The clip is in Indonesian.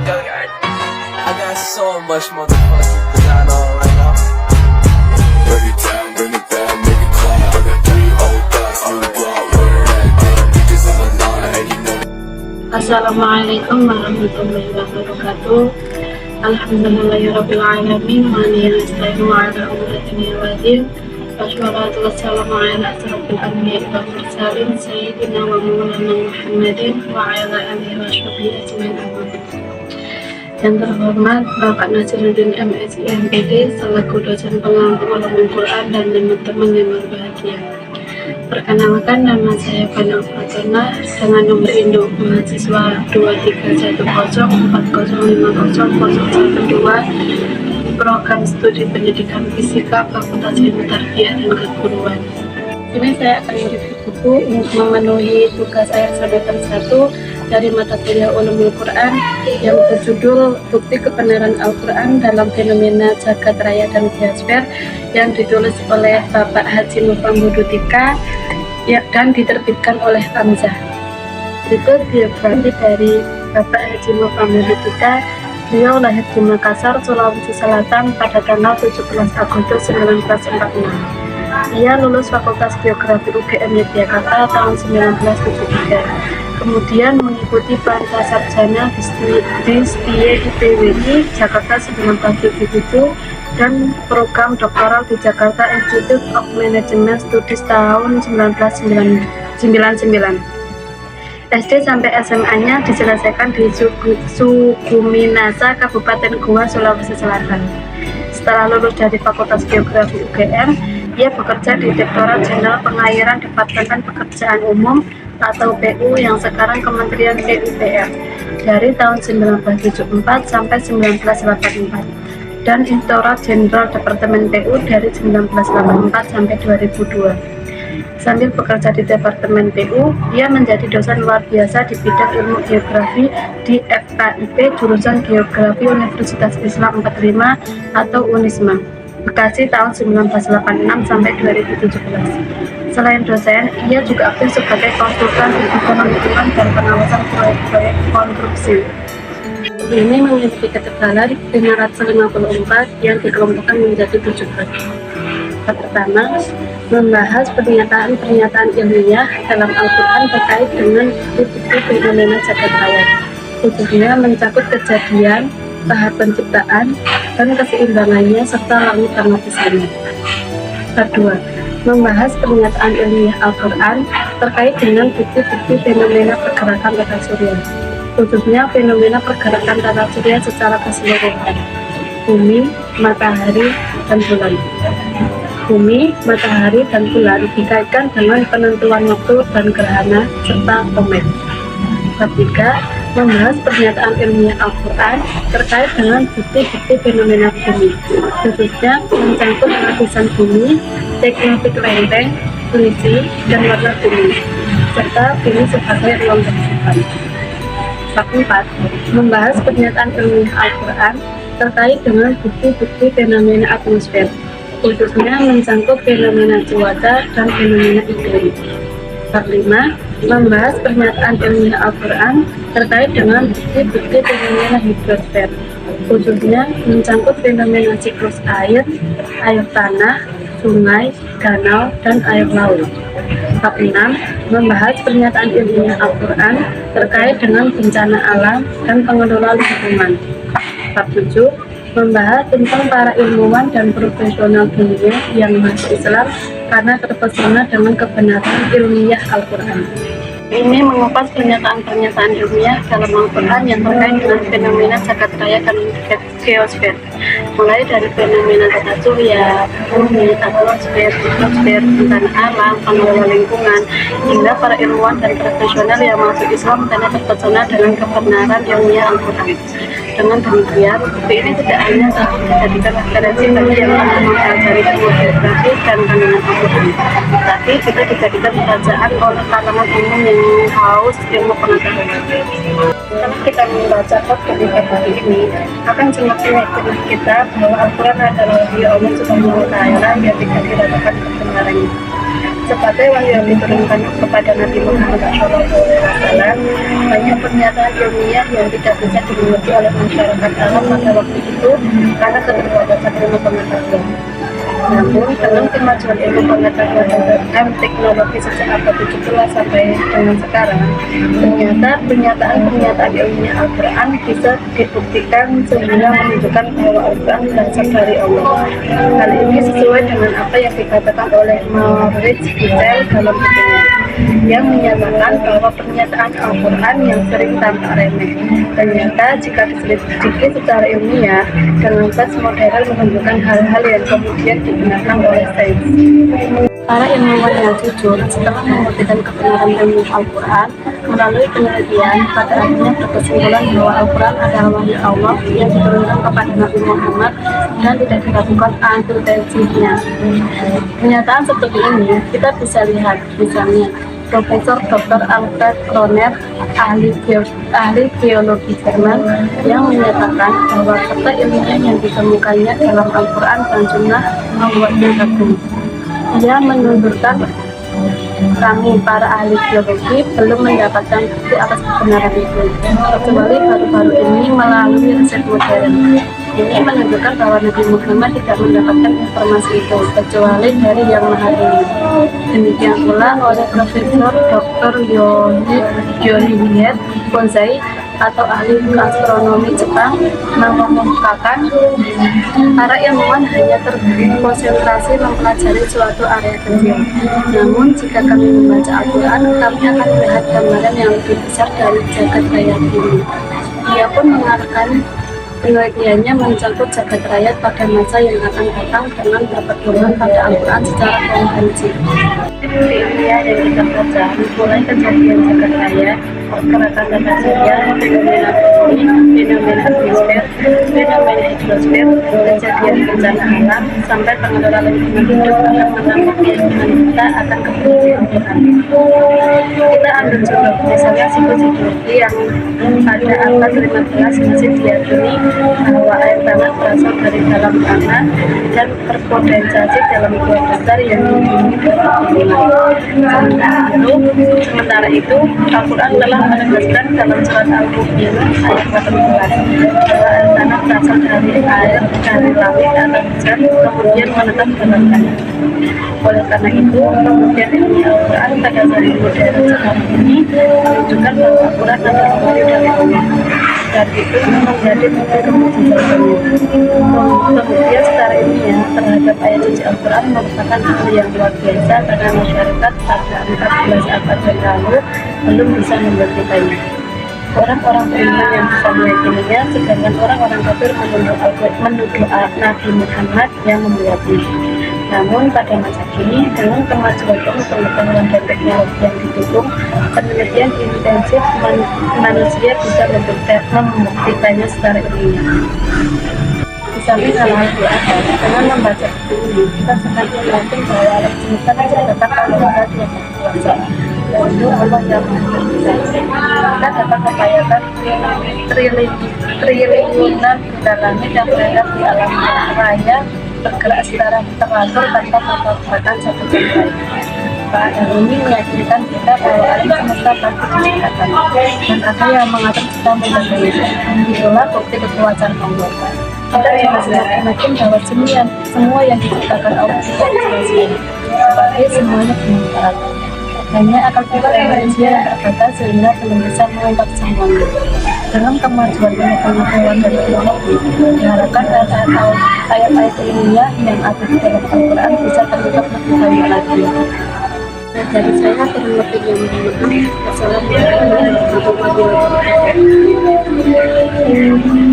I got so much motherfucking design on right now. Bring it down, bring it back, make it clap. I got 3 old thoughts on the block, where that damn niggas in the line, and you know. Assalamualaikum warahmatullahi wabarakatuh. Alhamdulillahirabbil alamin wa nasta'inu ala umuri waddin. Wassalatu wassalamu ala asyrofil anbiya'i wal mursalin sayyidina wa maulana Muhammadin wa ala alihi wa sahbihi ajmain. Yang terhormat Bapak Naziruddin MSI MPD selaku dosen pengampu ulumul Quran dan teman-teman yang berbahagia. Perkenalkan, nama saya Fana Fatona dengan nomor induk mahasiswa 23104050012 program studi pendidikan fisika Fakultas Ilmu Tarbiyah dan Keguruan. Ini saya akan mereview buku untuk memenuhi tugas akhir semester 1 dari mata kuliah Ulumul Quran yang berjudul Bukti Kebenaran Al-Quran dalam Fenomena Jagat Raya dan Geosfer yang ditulis oleh Bapak Haji Mufambudutika dan diterbitkan oleh Hamzah. Berikut biografi dari Bapak Haji Mufambudutika. Beliau lahir di Makassar, Sulawesi Selatan pada tanggal 17 Agustus 1946. Ia lulus Fakultas Geografi UGM Yogyakarta tahun 1973. Kemudian mengikuti pasca sarjana di STIE IPWI Jakarta 1977 dan program doktoral di Jakarta Institute of Management Studies tahun 1999. SD sampai SMA-nya diselesaikan di Suguminasa, Kabupaten Goa, Sulawesi Selatan. Setelah lulus dari Fakultas Geografi UGM, ia bekerja di Direktorat Jenderal Pengairan Departemen Pekerjaan Umum atau PU yang sekarang Kementerian PUPR dari tahun 1974 sampai 1984 dan Inspektorat Jenderal Departemen PU dari 1984 sampai 2002. Sambil bekerja di Departemen PU, ia menjadi dosen luar biasa di bidang ilmu geografi di FKIP jurusan Geografi Universitas Islam 45 atau UNISMA, Bekasi tahun 1986 sampai 2017. Selain dosen, ia juga aktif sebagai konsultan di bidang lingkungan dan pengawasan proyek-proyek konstruksi. Ini memiliki ketebalan 554 yang dikelompokkan menjadi 7 bagian. Pertama, membahas pernyataan-pernyataan ilmiah dalam Al-Quran terkait dengan bukti fenomena jagat raya, khususnya mencakup kejadian, tahap penciptaan, dan keseimbangannya serta langit dan lapisannya. Kedua, membahas pernyataan ilmiah Al-Quran terkait dengan bukti-bukti fenomena pergerakan tata surya, khususnya fenomena pergerakan tata surya secara keseluruhan, bumi, matahari, dan bulan. Bumi, matahari, dan bulan dikaitkan dengan penentuan waktu dan gerhana serta komet. Ketiga, membahas pernyataan ilmiah Al-Quran terkait dengan bukti-bukti fenomena bumi, khususnya mencangkut lapisan bumi, tektonik lempeng, selisih, dan warna bumi, serta bumi sebagai ruang tersimpan. Keempat, membahas pernyataan ilmiah Al-Quran terkait dengan bukti-bukti fenomena atmosfer, khususnya mencangkup fenomena cuaca dan fenomena iklim. Kelima, membahas pernyataan ilmiah Al-Quran terkait dengan bukti-bukti fenomena hidrosfer, khususnya mencangkup fenomena siklus air, air tanah, sungai, danau, dan air laut. Keenam, membahas pernyataan ilmiah Al-Quran terkait dengan bencana alam dan pengelola lingkungan. Ketujuh, membahas tentang para ilmuwan dan profesional dunia yang masuk Islam karena terpesona dengan kebenaran ilmiah Al-Quran. Ini mengupas pernyataan-pernyataan ilmiah dalam Al-Quran yang terkait dengan fenomena jagat raya dan geosfer, mulai dari fenomena tata surya, bumi, atmosfer, hidrosfer, bencana alam, pengelola lingkungan, hingga para ilmuwan dan profesional yang masuk Islam karena terpesona dengan kebenaran ilmiah Al-Quran. Dengan demikian, buku ini tidak hanya dijadikan referensi bagi yang ingin mempelajari ilmu geografi dan kandungan Al-Quran, tapi juga dijadikan bacaan oleh kalangan umum yang haus ilmu pengetahuan. Setelah kita membaca ketika buku ini, akan semakin yakin kita bahwa Al-Quran adalah wahyu Allah Subhanahu wa Ta'ala yang tidak diragukan kebenarannya. sebagai wahyu yang diturunkan kepada Nabi Muhammad SAW, banyak pernyataan ilmiah yang tidak bisa dimengerti oleh masyarakat Arab pada waktu itu karena keterbatasan ilmu pengetahuan. Namun, dengan kemajuan ilmu pengetahuan dan teknologi sejak abad 17 sampai dengan sekarang, ternyata pernyataan ilmiah Al-Quran bisa dibuktikan sehingga menunjukkan bahwa Al-Quran berasal dari Allah. Hal ini sesuai dengan apa yang dikatakan oleh Maurice Bucaille dalam bukunya, yang menyatakan bahwa pernyataan Al-Quran yang sering tampak remeh ternyata jika diselidiki secara ilmiah dengan tes modern menunjukkan hal-hal yang kemudian digunakan oleh sains. Para ilmuwan yang jujur setelah membuktikan kebenaran ilmu Al-Quran melalui penelitian, pada akhirnya berkesimpulan bahwa Al-Quran adalah wahyu Allah yang diturunkan kepada Nabi Muhammad dan tidak diragukan antitesisnya. Pernyataan seperti ini kita bisa lihat misalnya Profesor Dr. Alfred Kroner, ahli teologi Jerman, yang menyatakan bahwa fakta ilmiah yang ditemukannya dalam Al-Quran dan Sunnah membuatnya kagum. Ia menunturkan kami para ahli teologi belum mendapatkan bukti atas kebenaran itu, kecuali baru-baru ini melalui riset modern. Ini menunjukkan bahwa Nabi Muhammad tidak mendapatkan informasi itu kecuali dari Yang Maha Tinggi. Demikian pula oleh Profesor Dr. Yoshihide Bonsai atau ahli astronomi Jepang mengungkapkan para ilmuwan hanya terkonsentrasi mempelajari suatu area kecil. Namun jika kami membaca Al-Quran, kami akan melihat gambaran yang lebih besar dari jagat raya ini. Ia pun mengatakan penelitiannya mencakup jagat raya pada masa yang akan datang dengan berpedoman pada Al-Quran secara komprehensif. Bukti ilmiah yang kita baca mulai kejadian jagat raya, pergerakan tata surya, fenomena bumi, fenomena atmosfer, fenomena hidrosfer, kejadian bencana alam, sampai pengelola lingkungan hidup akan menambah keyakinan kita akan kebenaran Al-Quran. Kita ambil contoh, misalnya siklus hidrologi yang pada abad 15 masih diyakini bahwa air tanah berasal dari dalam tanah dan terkondensasi dalam gua besar yang dihuni sementara itu Al-Quran telah menegaskan dalam surat Al-Mu'minun ayat 18 bahwa air tanah berasal dari air dari langit atau hujan kemudian menetap dalam tanah. Oleh karena itu, kemudian ilmu Al-Quran pada zaman modern sekarang ini menunjukkan bahwa Al-Quran adalah wahyu dari Allah, dan itu menjadi bukti kemujizannya. Kemudian secara ilmiah terhadap ayat suci Al-Quran merupakan hal yang luar biasa karena masyarakat pada 14 abad yang lalu belum bisa membuktikannya. Orang-orang beriman yang bisa meyakininya, sedangkan orang-orang kafir menuduh Nabi Muhammad yang membuatnya. Namun pada masa kini, dengan kemajuan ilmu pengetahuan dan teknologi yang didukung, penelitian intensif manusia bisa membuktikannya secara ilmiah. Di samping hal-hal di atas, dengan membaca buku ini, kita semakin yakin bahwa alam semesta diciptakan oleh Allah yang berkuasa, yaitu Allah yang Maha Kuasa. Kita dapat membayangkan triliunan bintang langit yang berada di alam raya bergerak secara teratur tanpa memperhatikan satu sama lain. Hal ini meyakinkan kita bahwa alam semesta pasti diciptakan dan ada yang mengatur kita menjaganya. Itulah bukti kekuasaan Allah. Kita juga semakin yakin bahwa semua yang diciptakan Allah tidak sia-sia, sebagai semuanya bermanfaat. Hanya akal pikiran manusia yang terbatas sehingga belum bisa mengungkap semuanya. Dengan kemajuan ilmu pengetahuan dan teknologi, diharapkan ayat-ayat ilmiah yang ada di dalam Al-Quran bisa terungkap lebih banyak lagi. Dari saya kurang lebih yang mohon maaf. Wassalamualaikum warahmatullahi wabarakatuh.